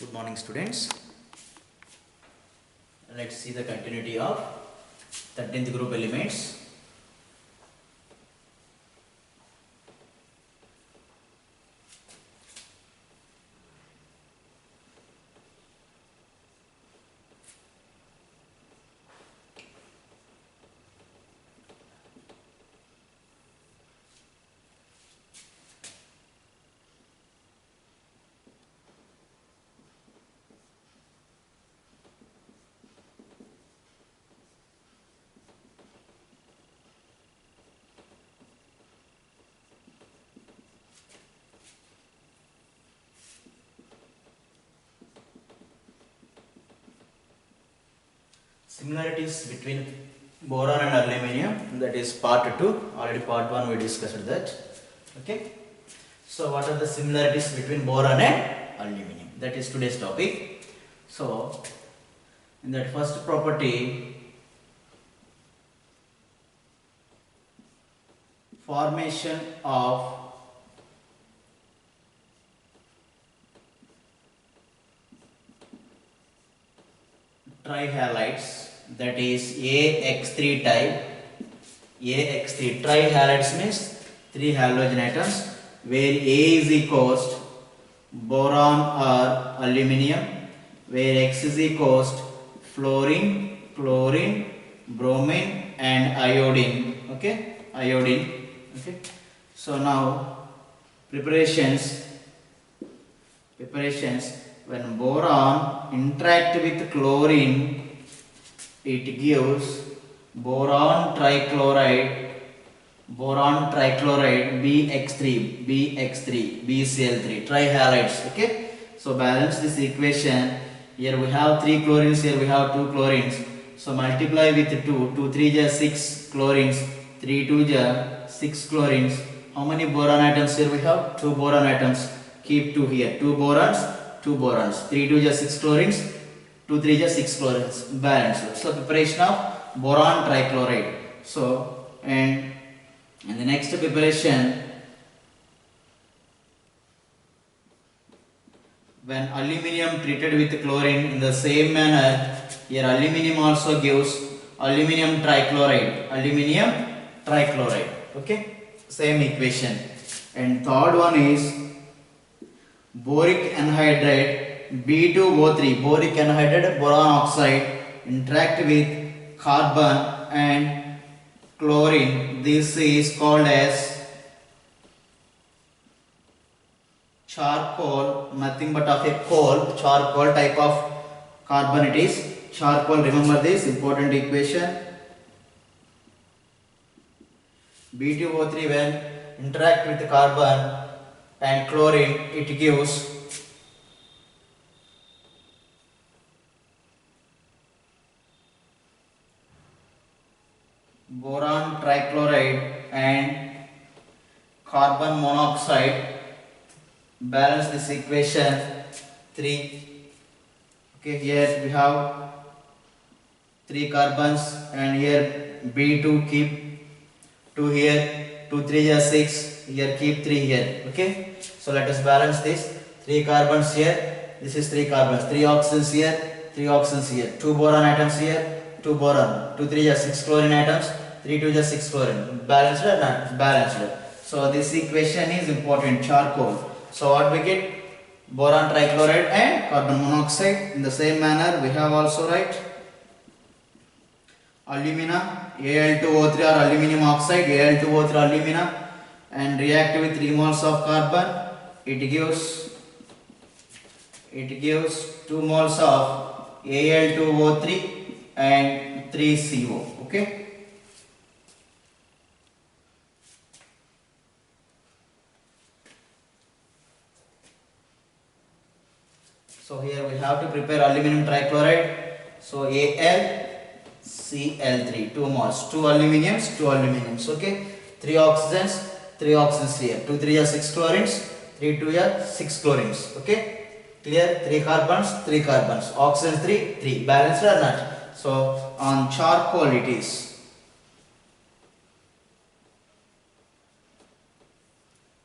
Good morning, students. Let's see the continuity of 13th group elements. Similarities between boron and aluminium, that is part 2. Already part 1 we discussed that. Okay. So what are the similarities between boron and aluminium? That is today's topic. So in that first property, formation of trihalides, that is AX3 type. AX3 trihalides means 3 halogen atoms, where A is equals boron or aluminium, where X is equals fluorine, chlorine, bromine and iodine. Okay, iodine. Okay. So now preparations when boron interact with chlorine, it gives boron trichloride BX3 BCl3 trihalides. Okay, so balance this equation. Here we have 3 chlorines, here we have 2 chlorines, so multiply with 2 3 is 6 chlorines, 3 2 is 6 chlorines. How many boron atoms here we have? 2 boron atoms. Keep 2 here, 2 borons, 3 2 is 6 chlorines, 2 3 is 6 chlorines, balanced. So preparation of boron trichloride. So and the next preparation, when aluminium treated with chlorine, in the same manner here aluminium also gives aluminium trichloride. Okay, same equation. And third one is boric anhydride B2O3, boric anhydride boron oxide interact with carbon and chlorine. This is called as charcoal, nothing but of a coal, charcoal type of carbon it is. Charcoal, remember this important equation. B2O3 when interact with carbon and chlorine, it gives boron trichloride and carbon monoxide. Balance this equation 3. Okay, here we have 3 carbons and here B2 keep 2 here, 2 3 is 6, here keep 3 here. Okay, so let us balance this. 3 carbons here, this is 3 carbons, 3 oxygens here, 3 oxygens here, 2 boron atoms here, 2 boron, 2 3 is 6 chlorine atoms, 3 2 is 6 chlorine. Balanced or not? Balanced. So this equation is important, charcoal. So what we get? Boron trichloride and carbon monoxide. In the same manner we have also right alumina, Al2O3 or aluminium oxide, Al2O3 alumina, and react with 3 moles of carbon, it gives 2 moles of Al2O3 and 3 CO. Okay. So here we have to prepare aluminium trichloride. So AlCl3, 2 moles, 2 aluminiums. Okay, 3 oxygens here, 2 3 are 6 chlorines, 3 2 are 6 chlorines. Okay, clear? 3 carbons, oxygen 3, balanced or not? So on charcoal it is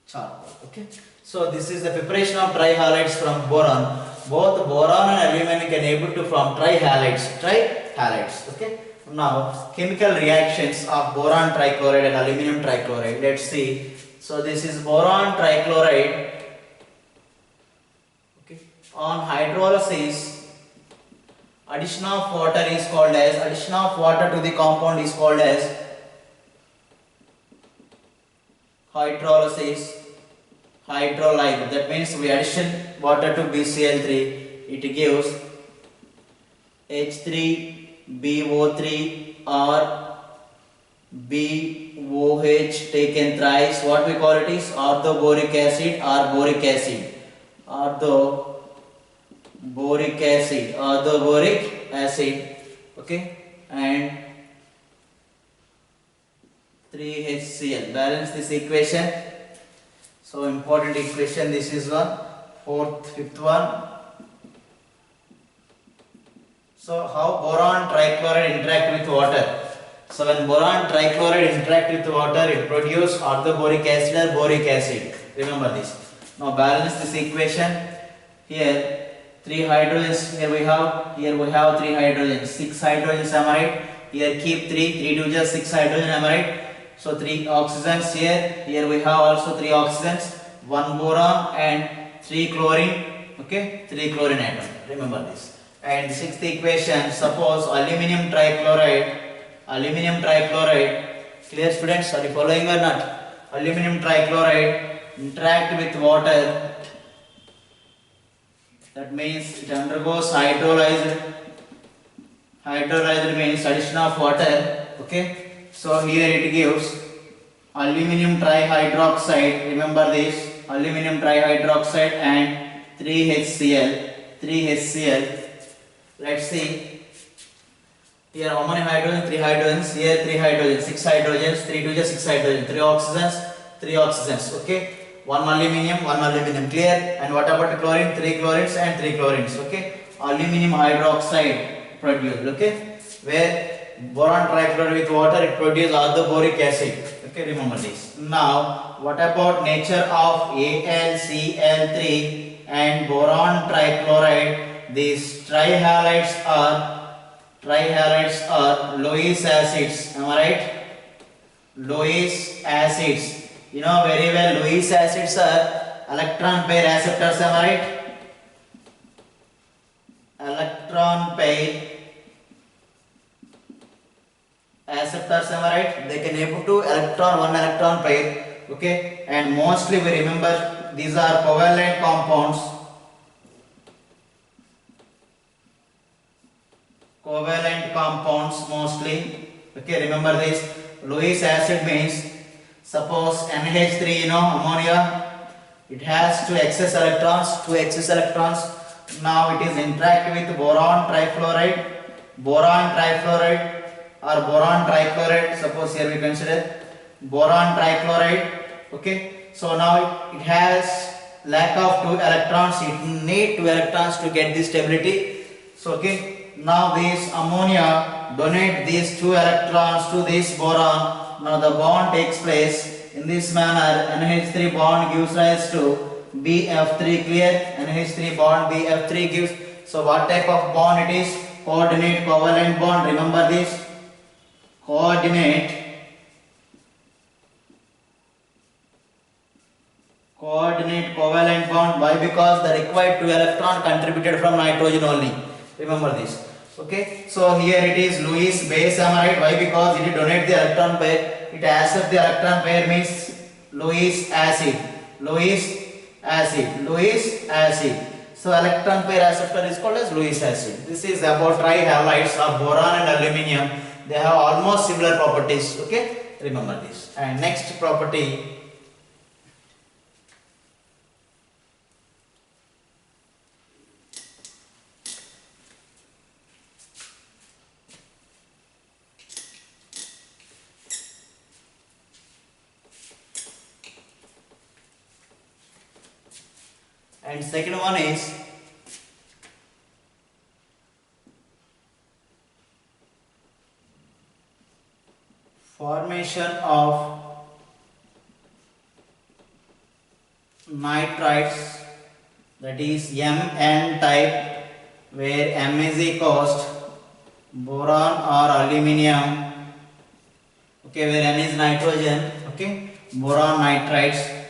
charcoal. Okay, so this is the preparation of trihalides from boron. both boron and aluminum can able to form trihalides. Okay. Now chemical reactions of boron trichloride and aluminum trichloride. Let's see. So this is boron trichloride. Okay. On hydrolysis, addition of water to the compound is called as hydrolysis. Hydrolyze. That means we addition water to BCl3. It gives H3BO3 or BOH taken thrice. What we call it is orthoboric acid or boric acid. Orthoboric acid. Okay, and 3HCl. Balance this equation. So important equation. This is one. Fifth one. So how boron trichloride interact with water? So when boron trichloride interact with water, it produces orthoboric acid or boric acid. Remember this. Now balance this equation. Here 3 hydrogens. Here we have 3 hydrogens. 6 hydrogens. Am I right? Here keep 3 to just 6 hydrogen. Am I right? So 3 oxygens here. Here we have also 3 oxygens, 1 boron and 3 chlorine. Okay, 3 chlorine atom. Remember this. And sixth equation, suppose aluminum trichloride. Clear students? Are you following or not? Aluminum trichloride interact with water. That means it undergoes hydrolyzed. Hydrolyzed means addition of water. Okay. So here it gives aluminum trihydroxide. Remember this. Aluminum trihydroxide and 3HCl. Let's see. Here how many hydrogens? 3 hydrogens. Here 3 hydrogens. 6 hydrogens. 3 to just 6 hydrogens. 3 oxygens. Okay. 1 aluminum. Clear? And what about chlorine? 3 chlorines and 3 chlorines. Okay. Aluminum hydroxide produced. Okay. Where boron trichloride with water, it produces orthoboric acid. Okay, remember this. Now, what about nature of AlCl3 and boron trichloride? These trihalides are Lewis acids. Am I right? Lewis acids. You know very well, Lewis acids are electron pair acceptors. Am I right? Electron pair acceptors, am I right? They can able to one electron pair. Okay, and mostly we remember these are covalent compounds. Mostly. Okay, remember this. Lewis acid means, suppose NH3, ammonia, it has two excess electrons. Now it is interact with boron trichloride or boron trichloride. Suppose here we consider boron trichloride. Okay, so now it has lack of 2 electrons. It need 2 electrons to get this stability. So okay, now this ammonia donate these 2 electrons to this boron. Now the bond takes place in this manner. NH3 bond gives rise to BF3. Clear? NH3 bond BF3 gives. So what type of bond it is? Coordinate covalent bond. Remember this. Coordinate covalent bond. Why? Because the required 2 electron contributed from nitrogen only. Remember this. Okay, so here it is Lewis base. Am I right? Why? Because it donate the electron pair. It accept the electron pair means Lewis acid. So electron pair acceptor is called as Lewis acid. This is about trihalides of boron and aluminum. They have almost similar properties. Okay, remember this. And next property. And second one is formation of nitrides that is Mn type, where M is equals boron or aluminium, okay, where N is nitrogen, okay, boron nitrides.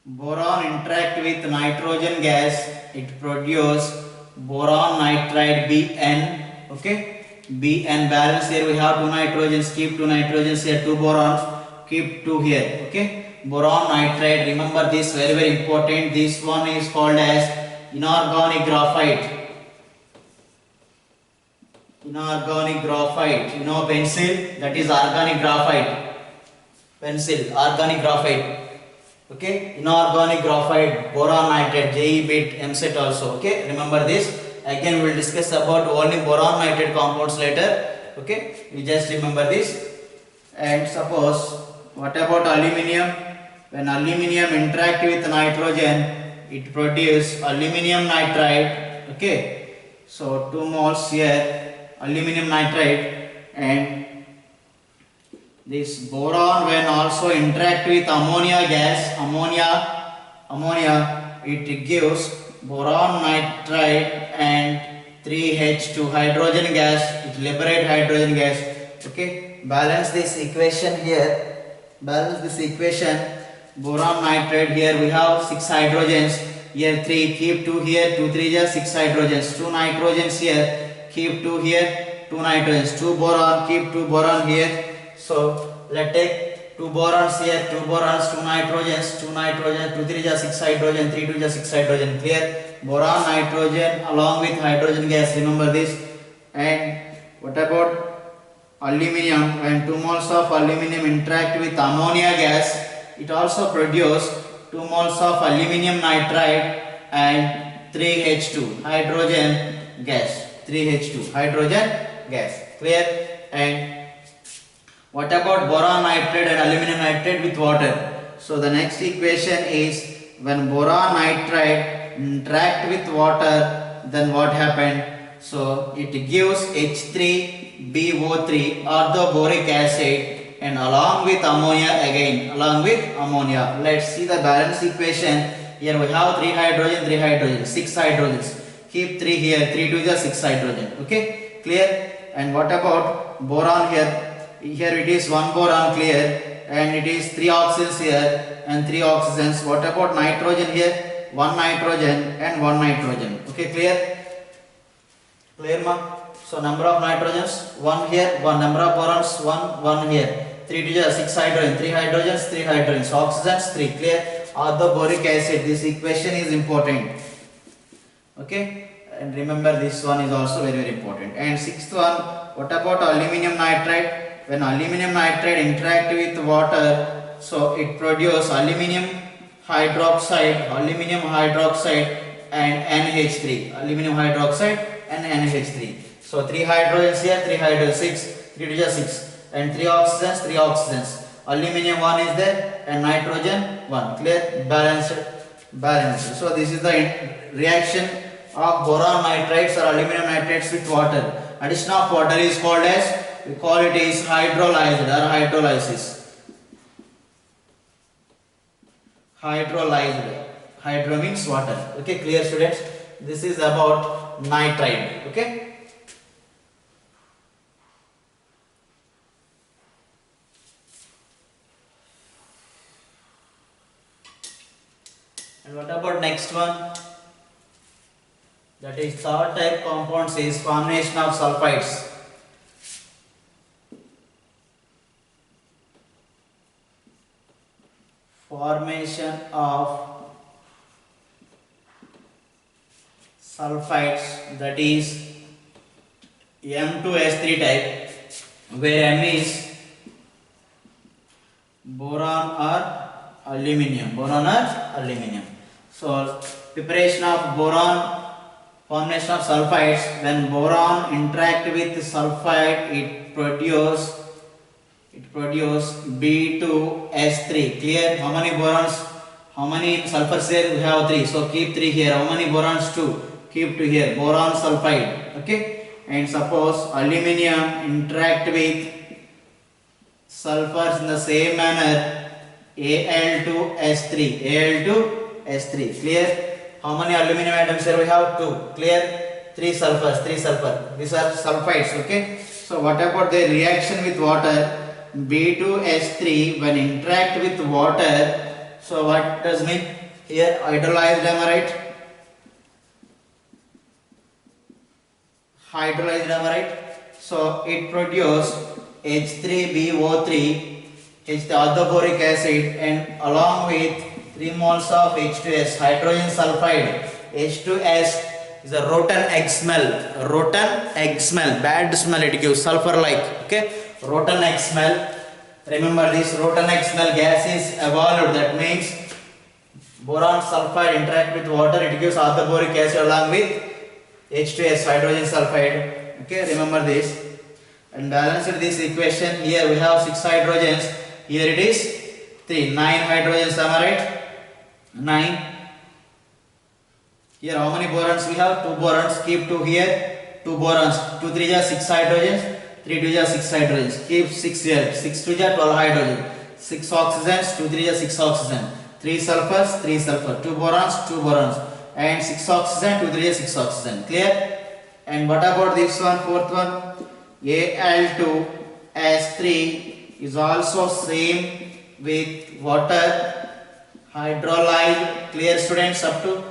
Boron interact with nitrogen gas, it produce boron nitride Bn, okay, Bn balance. Here we have two nitrogens, keep two nitrogens here, two borons, keep two here, okay, boron nitride. Remember this, very very important. This one is called as inorganic graphite. Inorganic graphite, you know pencil, that is organic graphite. Pencil, organic graphite. Okay, inorganic graphite, boron nitride, JE bit, MSET also. Okay, remember this. Again, we will discuss about only boron nitride compounds later. Okay, you just remember this. And suppose, what about aluminium? When aluminium interact with nitrogen, it produce aluminium nitride. Okay, so 2 moles here, aluminium nitride, and this boron when also interact with ammonia gas, ammonia, it gives boron nitride and 3H2 hydrogen gas, it liberate hydrogen gas. Okay, balance this equation here, balance this equation. Boron nitride, here we have 6 hydrogens, here 3, keep 2 here, 2 3 is 6 hydrogens, 2 nitrogens here, keep 2 here, 2 nitrogens, 2 boron, keep 2 boron here. So let's take 2 borons here, 2 borons, 2 nitrogens, 2 3 is 6 hydrogen, 3 2 is 6 hydrogen. Clear? Boron nitrogen along with hydrogen gas, remember this. And what about aluminium? When 2 moles of aluminium interact with ammonia gas, it also produce 2 moles of aluminium nitride and 3H2 hydrogen gas, 3H2 hydrogen gas. Clear? And what about boron nitride and aluminum nitride with water? So the next equation is, when boron nitride interact with water, then what happened? So it gives H3BO3 orthoboric acid, and along with ammonia again, along with ammonia. Let's see the balance equation. Here we have 3 hydrogen, 6 hydrogens. Keep 3 here, 3 2 is 6 hydrogen. Okay, clear? And what about boron here? Here it is 1 boron, clear, and it is 3 oxygens here and 3 oxygens. What about nitrogen here? 1 nitrogen and 1 nitrogen. Okay, clear? Clear, ma? So number of nitrogens 1 here, 1 number of borons 1 here. 3 to 6 hydrogen, 3 hydrogens, 3 hydrogens, oxygens 3. Clear? Orthoboric acid. This equation is important. Okay, and remember this one is also very very important. And sixth one, what about aluminium nitride? When aluminium nitride interact with water, so it produces aluminium hydroxide and NH3. Aluminium hydroxide and NH3. So 3 hydrogens here, 3 hydrogens, 6, 3 to 6, and 3 oxygens, 3 oxygens. Aluminium 1 is there and nitrogen 1. Clear? Balanced. So this is the reaction of boron nitrides or aluminum nitrates with water. Addition of water is called as, we call it is hydrolyzed or hydrolysis. Hydrolyzed. Hydro means water. Okay, clear students? This is about nitride. Okay. And what about next one? That is third type compounds is formation of sulfides. Formation of sulfides, that is M2S3 type, where M is boron or aluminum. So preparation of boron, formation of sulfides. When boron interact with sulfide, it produce B2S3. Clear? How many borons? How many sulfurs here? We have 3. So keep 3 here. How many borons? 2. Keep 2 here. Boron sulfide. Okay. And suppose aluminium interact with sulfurs in the same manner, Al2S3. S3. Clear? How many aluminum atoms here we have? 2. Clear? 3 sulfurs, 3 sulfur. These are sulfides. Okay. So what about the reaction with water? B2S3 when interact with water. So what does mean? Here hydrolyzed, am I right? Hydrolyzed, am I right? So it produces H3BO3, H the orthoboric acid, and along with 3 moles of H2S, hydrogen sulfide. H2S is a rotten egg smell. Rotten egg smell, bad smell it gives, sulfur like. Okay, rotten egg smell. Remember this rotten egg smell gas is evolved. That means boron sulfide interact with water, it gives orthoboric acid along with H2S, hydrogen sulfide. Okay, remember this. And balance this equation. Here we have 6 hydrogens. Here it is 3, 9 hydrogens. Am I right? 9. Here how many borons we have? 2 borons. Keep 2 here. 2 borons. 2 3 are 6 hydrogens. 3 2 are 6 hydrogens. Keep 6 here. 6 2 are 12 hydrogen. 6 oxygens. 2 3 are 6 oxygen. 3 sulfurs. 3 sulfur. 2 borons. 2 borons. And 6 oxygen. 2 3 are 6 oxygen. Clear? And what about this one? Fourth one. Al2S3 is also same with water. Hydrolyzed. Clear, students, up to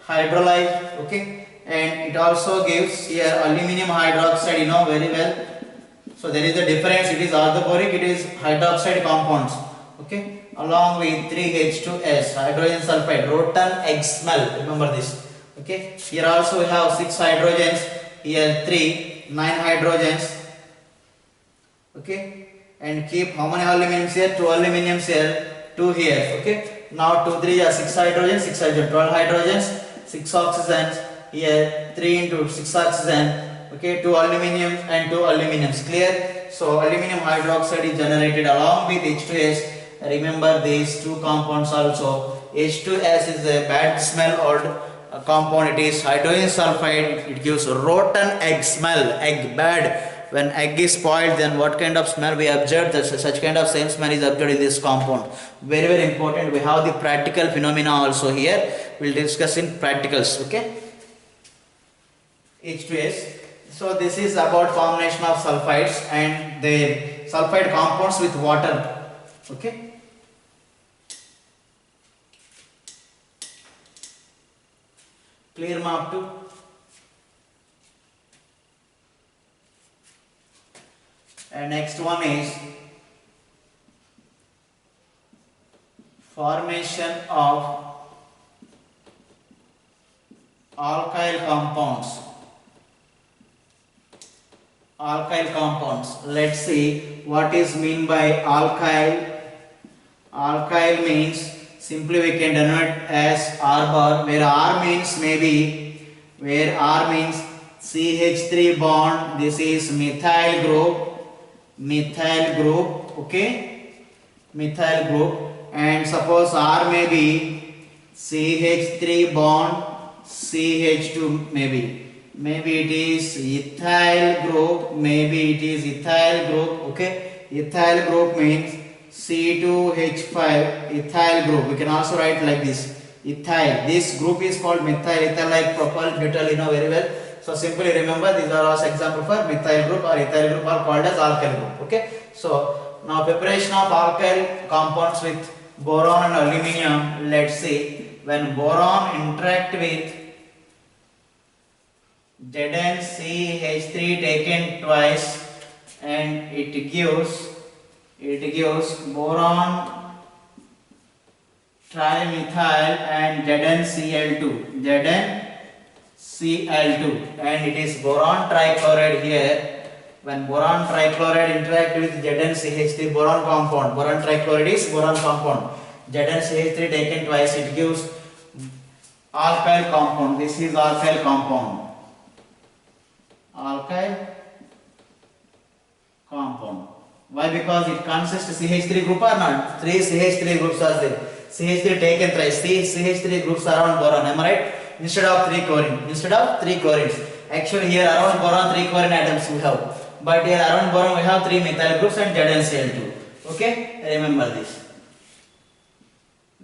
hydrolyzed. Okay, and it also gives here aluminium hydroxide, you know very well. So there is a difference. It is orthoboric, it is hydroxide compounds. Okay, along with 3H2S, hydrogen sulfide, rotten egg smell. Remember this. Okay, here also we have 6 hydrogens. Here 3, 9 hydrogens. Okay, and keep how many aluminiums here? 2 aluminiums here, 2 here. Okay. Now 2 3 are 6 hydrogens, 6 hydrogen, 12 hydrogens, 6 oxygens. Here 3 into 6 oxygen. Okay, 2 aluminium and 2 aluminiums. Clear? So aluminum hydroxide is generated along with H2S. Remember these 2 compounds also. H2S is a bad smell or compound. It is hydrogen sulfide. It gives rotten egg smell. Egg bad. When egg is spoiled, then what kind of smell we observe? Such kind of same smell is observed in this compound. Very very important. We have the practical phenomena also here. We'll discuss in practicals. Okay. H2S. So this is about formation of sulfides and the sulfide compounds with water. Okay. Clear, map 2. And next one is formation of alkyl compounds. Alkyl compounds. Let's see what is mean by alkyl. Alkyl means simply we can denote as R bar, where R means CH3 bond. This is methyl group. Okay, methyl group, and suppose R may be CH3 bond CH2, maybe it is ethyl group, okay. Ethyl group means C2H5, ethyl group. We can also write like this, ethyl. This group is called methyl, ethyl like propyl, butyl, you know very well. So simply remember these are also example for methyl group or ethyl group are called as alkyl group. Okay. So now preparation of alkyl compounds with boron and aluminium. Let's see, when boron interact with ZnCH3 taken twice, and it gives boron trimethyl and ZnCl2, and it is boron trichloride here. When boron trichloride interact with ZnCH3 boron compound, boron trichloride is boron compound, ZnCH3 taken twice, it gives alkyl compound. This is alkyl compound. Alkyl compound. Why? Because it consists CH3 group or not? 3 CH3 groups are there. CH3 taken thrice. CH3 groups around boron. Am I right? Instead of 3 chlorine. Actually here around boron 3 chlorine atoms we have. But here around boron we have 3 methyl groups and ZnCl2. Okay? Remember this.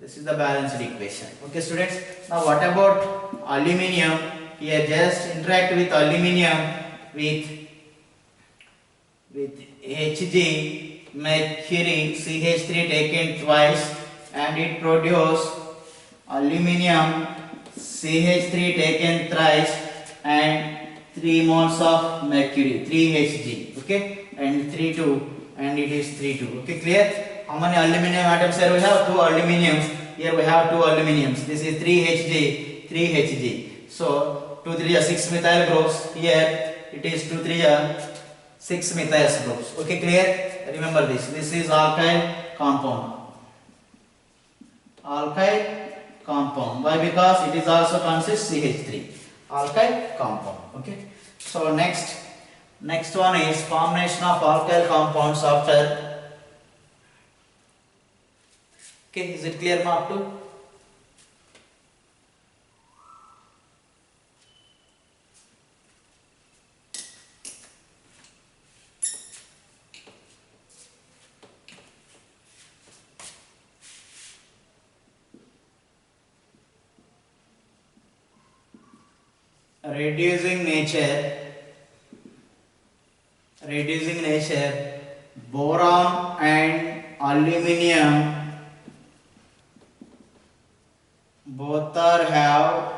This is the balanced equation. Okay, students. Now, what about aluminium? Here, just interact with aluminium with Hg, mercury, CH3 taken twice, and it produce aluminium CH3 taken thrice and 3 moles of mercury, 3Hg. Okay, and 3,2, and it is 3,2. Okay, clear? How many aluminium atoms here we have? 2 aluminiums. Here we have 2 aluminiums. This is 3Hg, 3Hg. So 2 3 are 6 methyl groups. Here it is 2 3 are 6 methyl groups. Okay, clear? Remember this. This is alkyl compound. Alkyl compound. Why? Because it is also consists CH3. Alkyl compound. Okay. So next one is formation of alkyl compounds after. Okay, is it clear, Mark 2? Reducing nature, boron and aluminium both have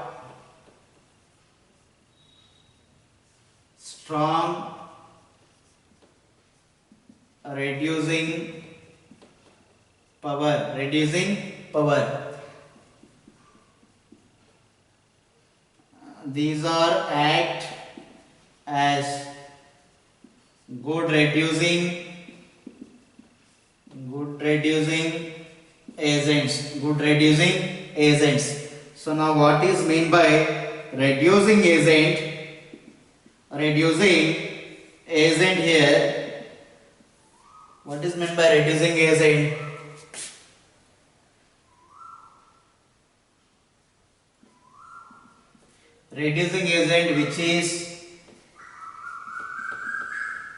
strong reducing power. These are act as good reducing agents. So now what is meant by reducing agent? Here, what is meant by reducing agent? Reducing agent which is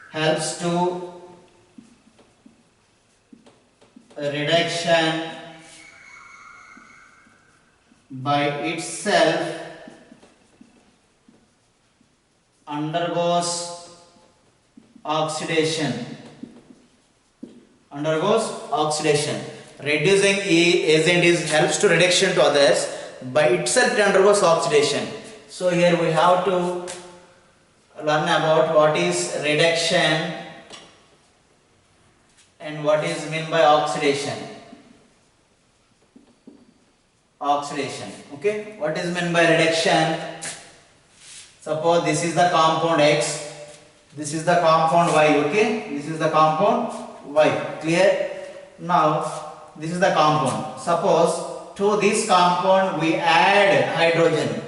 helps to reduction by itself undergoes oxidation. Reducing agent is helps to reduction to others, by itself it undergoes oxidation. So here we have to learn about what is reduction and what is meant by oxidation. Okay, what is meant by reduction? Suppose this is the compound X, this is the compound Y. Okay, this is the compound Y. Clear? Now this is the compound. Suppose to this compound we add hydrogen.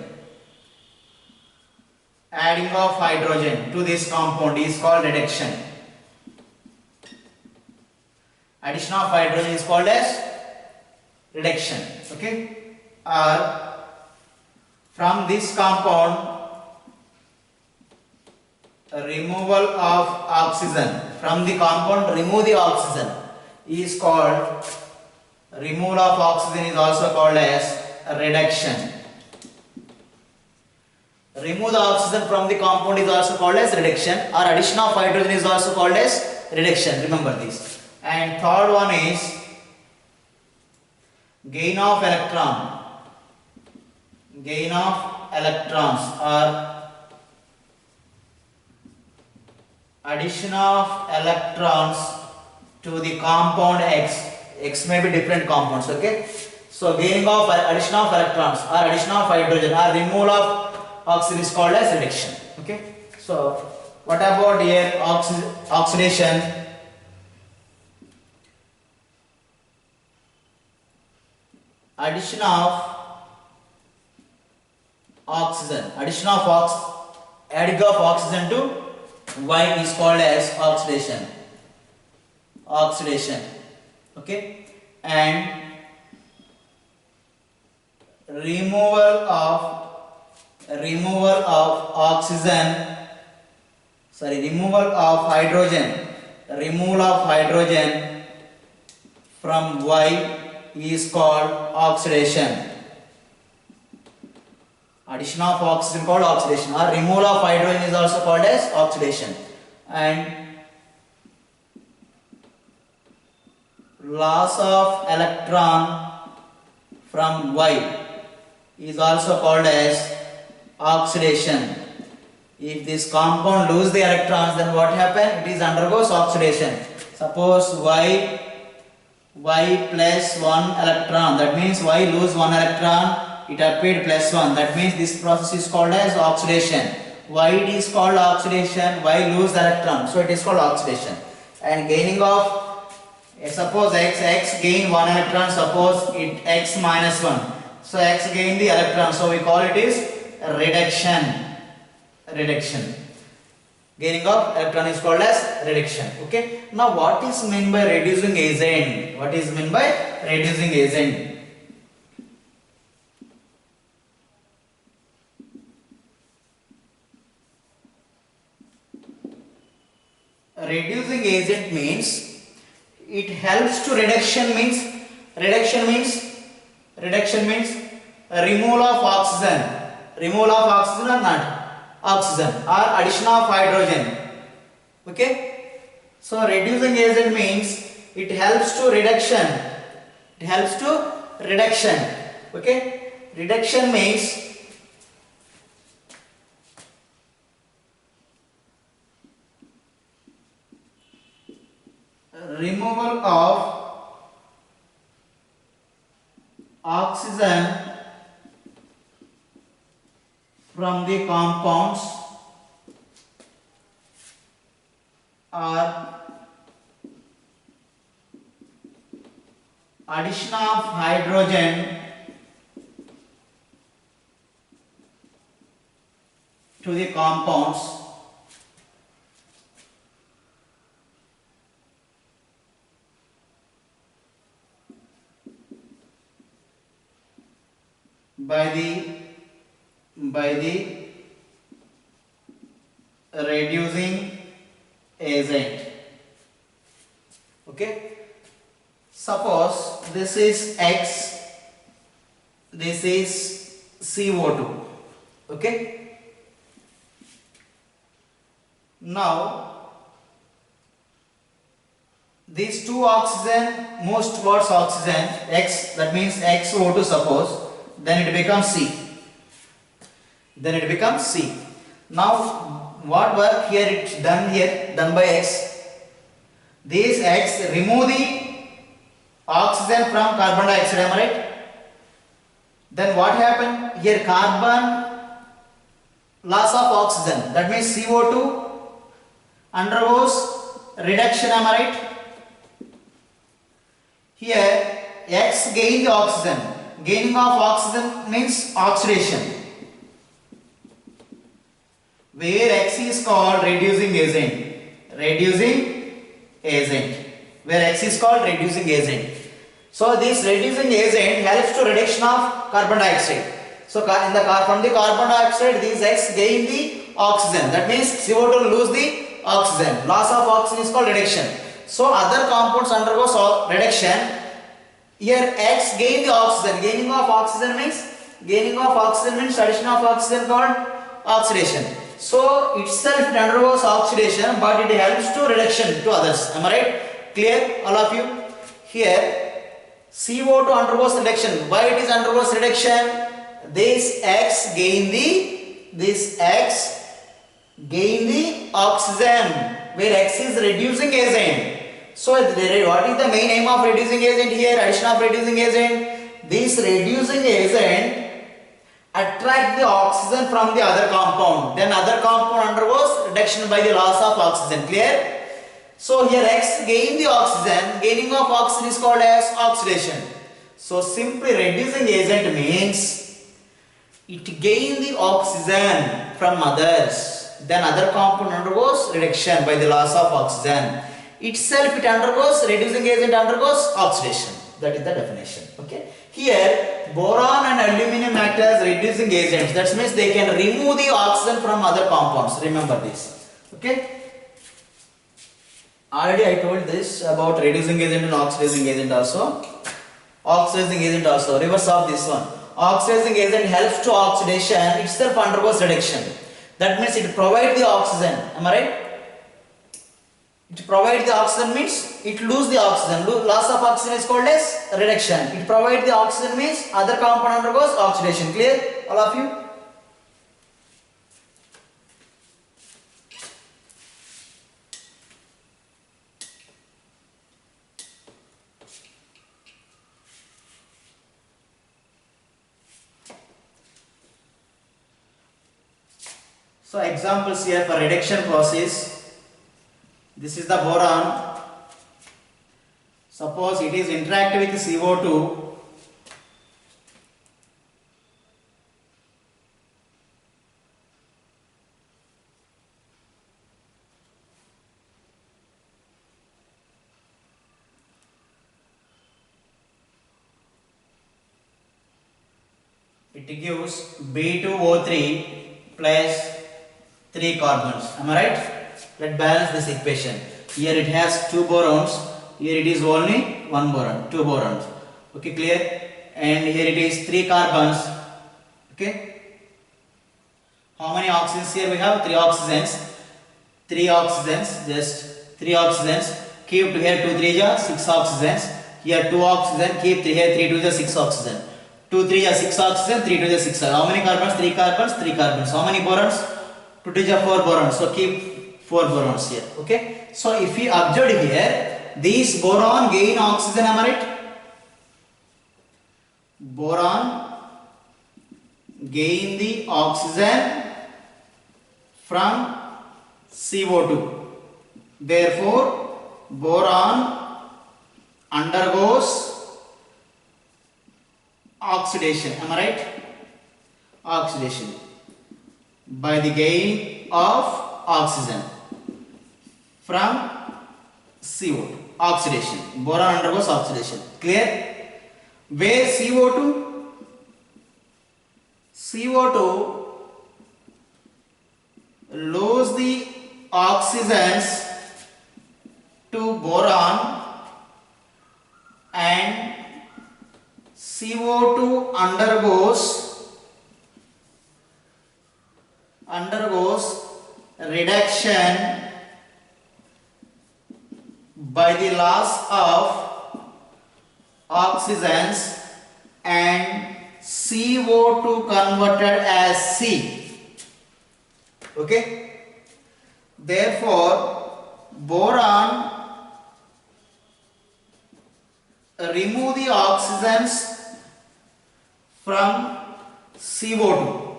Adding of hydrogen to this compound is called reduction. Addition of hydrogen is called as reduction. Okay, or from this compound removal of oxygen. From the compound remove the oxygen is called removal of oxygen is also called as reduction. Remove the oxygen from the compound is also called as reduction, or addition of hydrogen is also called as reduction. Remember this. And third one is gain of electrons or addition of electrons to the compound X. X may be different compounds. Okay, so gaining of addition of electrons or addition of hydrogen or removal of oxygen is called as reduction. Okay, so what about here oxidation? Addition of oxygen, adding of oxygen to Y is called as oxidation. Okay, and removal of hydrogen from Y is called oxidation. Addition of oxygen called oxidation, or removal of hydrogen is also called as oxidation. And loss of electron from Y is also called as oxidation. If this compound lose the electrons, then what happen? It is undergoes oxidation. Suppose Y plus 1 electron, that means Y lose 1 electron, it appeared plus 1, that means this process is called as oxidation. Why it is called oxidation? Y lose electron, so it is called oxidation. And gaining of, suppose X gain 1 electron, suppose it X minus 1, so X gain the electron, so we call it is reduction. Gaining of electron is called as reduction. Okay. Now what is meant by reducing agent? What is meant by reducing agent? Reducing agent means it helps to reduction means removal of oxygen or not oxygen, or addition of hydrogen. Okay, so reducing agent means it helps to reduction. Okay, reduction means removal of oxygen from the compounds or addition of hydrogen to the compounds by the reducing agent. Okay, suppose this is X, this is CO2. Okay, now these two oxygen moves towards oxygen X, that means XO2 suppose, then it becomes C. Now what work here it's done by X. This X remove the oxygen from carbon dioxide, am I right? Then what happened here? Carbon loss of oxygen, that means CO2 undergoes reduction, am I right? Here X gain the oxygen. Gaining of oxygen means oxidation, where X is called reducing agent. Where X is called reducing agent. So this reducing agent helps to reduction of carbon dioxide. So from the carbon dioxide, this X gain the oxygen. That means CO2 lose the oxygen. Loss of oxygen is called reduction. So other compounds undergoes reduction. Here X gain the oxygen. Gaining of oxygen means addition of oxygen called oxidation. So itself it undergoes oxidation, but it helps to reduction to others. Am I right? Clear, all of you? Here CO2 undergoes reduction. Why it is undergoes reduction? This X gain the oxygen, where X is reducing agent. So what is the main aim of reducing agent here? Addition of reducing agent. This reducing agent attract the oxygen from the other compound. Then other compound undergoes reduction by the loss of oxygen. Clear? So here X gain the oxygen. Gaining of oxygen is called as oxidation. So simply reducing agent means it gain the oxygen from others. Then other compound undergoes reduction by the loss of oxygen. Itself it undergoes, reducing agent undergoes oxidation. That is the definition. Okay. Here boron and aluminum act as reducing agents. That means they can remove the oxygen from other compounds. Remember this. Okay. Already I told this about reducing agent and oxidizing agent also. Oxidizing agent also. Reverse of this one. Oxidizing agent helps to oxidation, itself undergoes reduction. That means it provides the oxygen. Am I right? It provides the oxygen means it loses the oxygen. Loss of oxygen is called as reduction. It provides the oxygen means other compound undergoes oxidation. Clear? All of you? So examples here for reduction process. This is the boron. Suppose it is interact with CO2. It gives B2O3 plus 3 carbons. Am I right? Let's balance this equation. Here it has 2 borons. Here it is only 1 boron. 2 borons. Okay, clear? And here it is 3 carbons. Okay. How many oxygens here we have? 3 oxygens. 3 oxygens. Just 3 oxygens. Keep here 2 3 ja 6 oxygens. Here 2 oxygen. Keep here 3 2 ja 6 oxygen. 2 3 ja 6 oxygen. 3 2 ja 6. How many carbons? 3 carbons. 3 carbons. How many borons? 2 2 ja 4 borons. So keep 4 borons here. Okay. So if we observe here, these boron gain oxygen. Am I right? Boron gain the oxygen from CO2. Therefore, boron undergoes oxidation. Am I right? Oxidation by the gain of oxygen from CO2. Oxidation. Boron undergoes oxidation. Clear? Where CO2? CO2 lose the oxygens to boron and CO2 undergoes reduction by the loss of oxygens and CO2 converted as C. Okay. Therefore, boron remove the oxygens from CO2.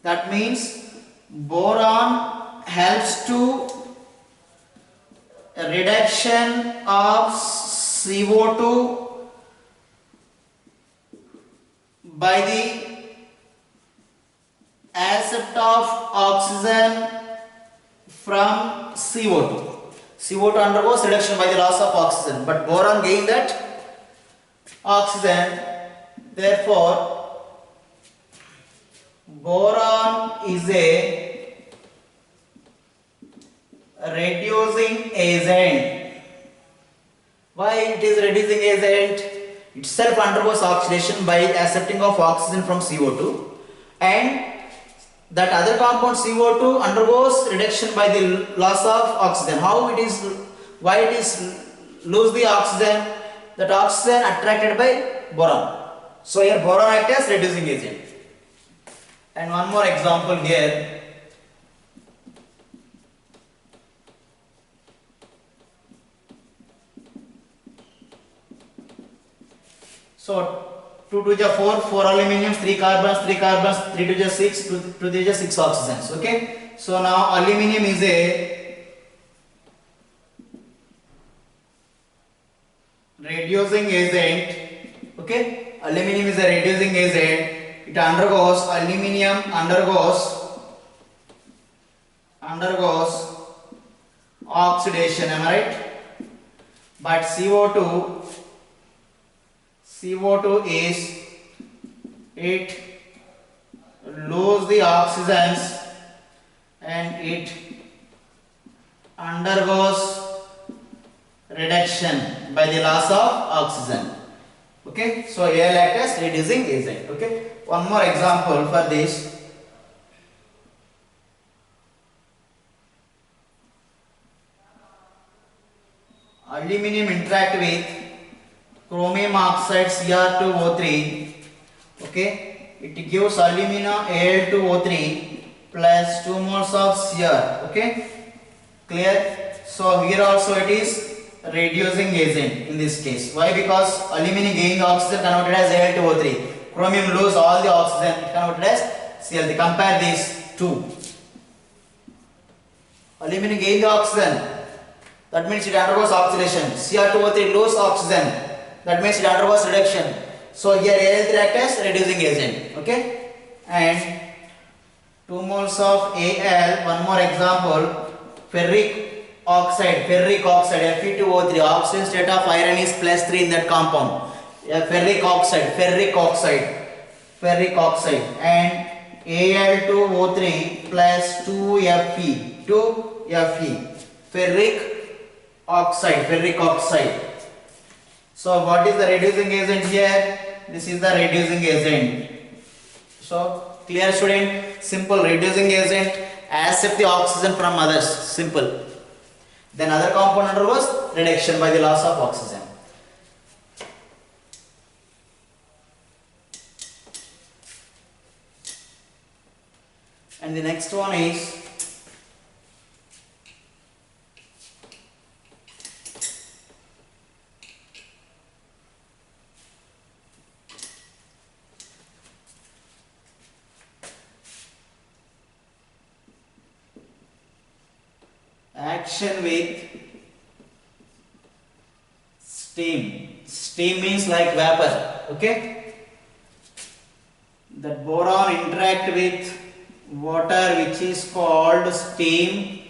That means boron helps to reduction of CO2 by the accept of oxygen from CO2. CO2 undergoes reduction by the loss of oxygen, but boron gain that oxygen. Therefore, boron is a reducing agent. Why it is reducing agent? Itself undergoes oxidation by accepting of oxygen from CO2, and that other compound CO2 undergoes reduction by the loss of oxygen. How it is? Why it is lose the oxygen? That oxygen attracted by boron. So here boron acts as reducing agent. And one more example here. So 2 to the 4, 4 aluminium, 3 carbons, 3 carbons, 3 to the 6, 2 to the 6 oxygens. Okay. So now aluminium is a reducing agent. Okay. Aluminium is a reducing agent. It undergoes, aluminium undergoes oxidation. Am I right? But CO2 is, it lose the oxygens and it undergoes reduction by the loss of oxygen. Okay, so AL act as reducing agent. Okay, one more example for this. Aluminum interact with chromium oxide Cr2O3. Okay, it gives alumina Al2O3 plus 2 moles of Cr. Okay, clear? So here also it is reducing agent in this case. Why? Because aluminum gain the oxygen converted as Al2O3. Chromium lose all the oxygen, it converted as Cl. They compare these two. Aluminum gain the oxygen, that means it undergoes oxidation. Cr2O3 lose oxygen, that means it undergoes reduction. So here Al3 act as reducing agent. Okay, and 2 moles of Al. One more example, ferric oxide, Fe2O3. Oxygen state of iron is +3 in that compound. Ferric oxide, and Al2O3 plus 2Fe, ferric oxide. So what is the reducing agent here? This is the reducing agent. So clear, student? Simple reducing agent, accept the oxygen from others. Simple. Then other compound undergoes reduction by the loss of oxygen. And the next one is action with steam. Steam means like vapor. Okay, that boron interact with water, which is called steam.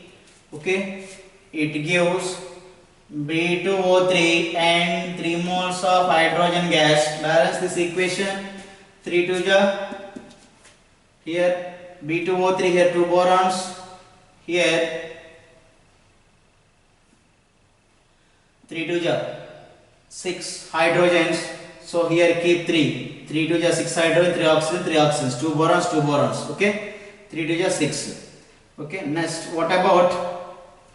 Okay, it gives B2O3 and 3 moles of hydrogen gas. Balance this equation. 3 to the here B2O3, here 2 borons, here 3 to the 6 hydrogens. So here keep 3 to the 6 hydrogen, 3 oxygens, 2 borons. Okay, 3 to the 6. Okay, next, what about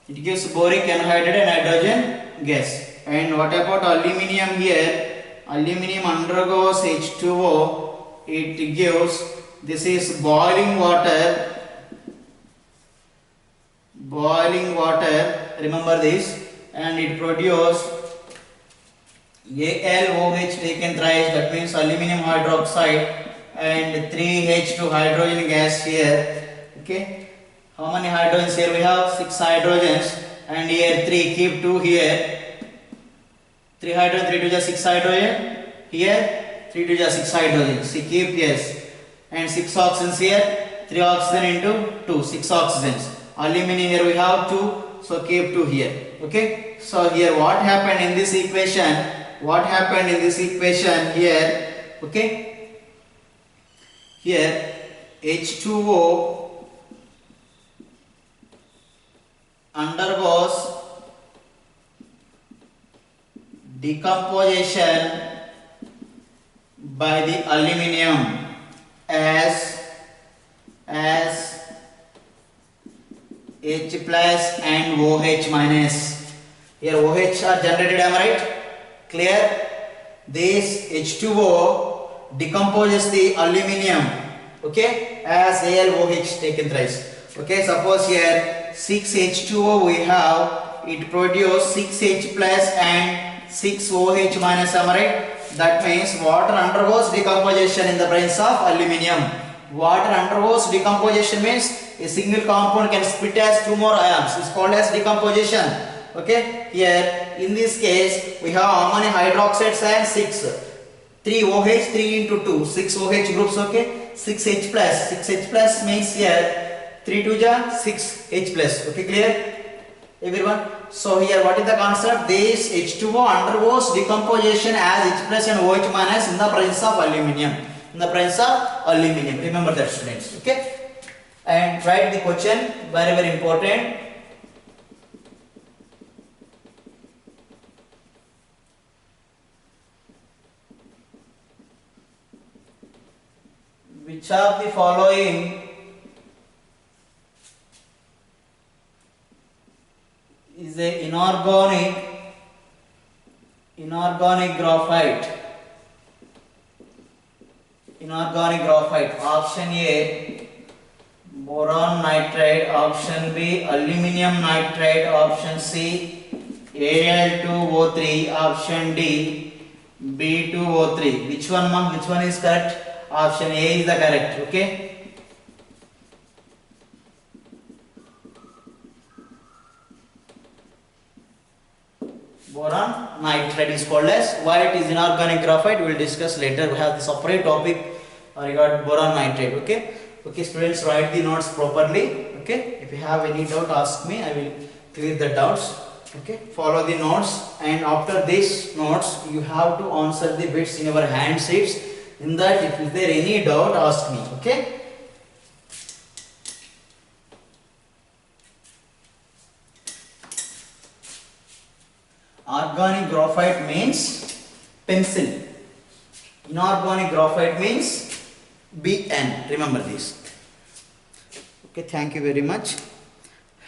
it gives boric anhydride and hydrogen gas. And what about aluminium here? Aluminium undergoes H2O. It gives, this is boiling water. Remember this. And it produces AlOH taken thrice, that means aluminium hydroxide, and 3H2 hydrogen gas here. Okay, how many hydrogens here we have? 6 hydrogens, and here 3, keep 2 here. 3 hydrogen, 3 to the 6 hydrogen, here 3 to the 6 hydrogen. See, keep, yes, and 6 oxygens here, 3 oxygen into 2, 6 oxygens. Aluminium here we have 2, so keep 2 here. Okay, so here what happened in this equation? Here? Okay, here H2O undergoes decomposition by the aluminium as H plus and OH minus. Here OH are generated, am I right? Clear? This H2O decomposes the aluminium, okay, as AlOH taken thrice. Okay, suppose here 6H2O we have, it produces 6H plus and 6OH minus, am I right? That means water undergoes decomposition in the presence of aluminium. Water undergoes decomposition means a single compound can split as 2 more ions. It's called as decomposition. Okay, here in this case we have how many hydroxides and 6. 3 OH, 3 into 2, 6 OH groups. Okay, 6H plus. 6H plus means here 3 to the 6 H plus. Okay, clear everyone? So here what is the concept? This H2O undergoes decomposition as H plus and OH minus in the presence of aluminium. Remember that, students. Okay, and write the question, very important. Which of the following is a inorganic graphite? Inorganic graphite. Option A, boron nitride. Option B, aluminium nitride. Option C, Al2O3. Option D, B2O3. Which one, ma'am? Which one is correct? Option A is the correct. Okay. Boron nitride is called as. Why it is inorganic graphite, we will discuss later. We have the separate topic regarding boron nitride. Okay. Okay, students, write the notes properly. Okay. If you have any doubt, ask me. I will clear the doubts. Okay. Follow the notes, and after these notes, you have to answer the bits in your hand sheets. In that, if is there any doubt, ask me. Okay. Organic graphite means pencil. Inorganic graphite means BN. Remember this. Okay, thank you very much.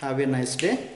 Have a nice day.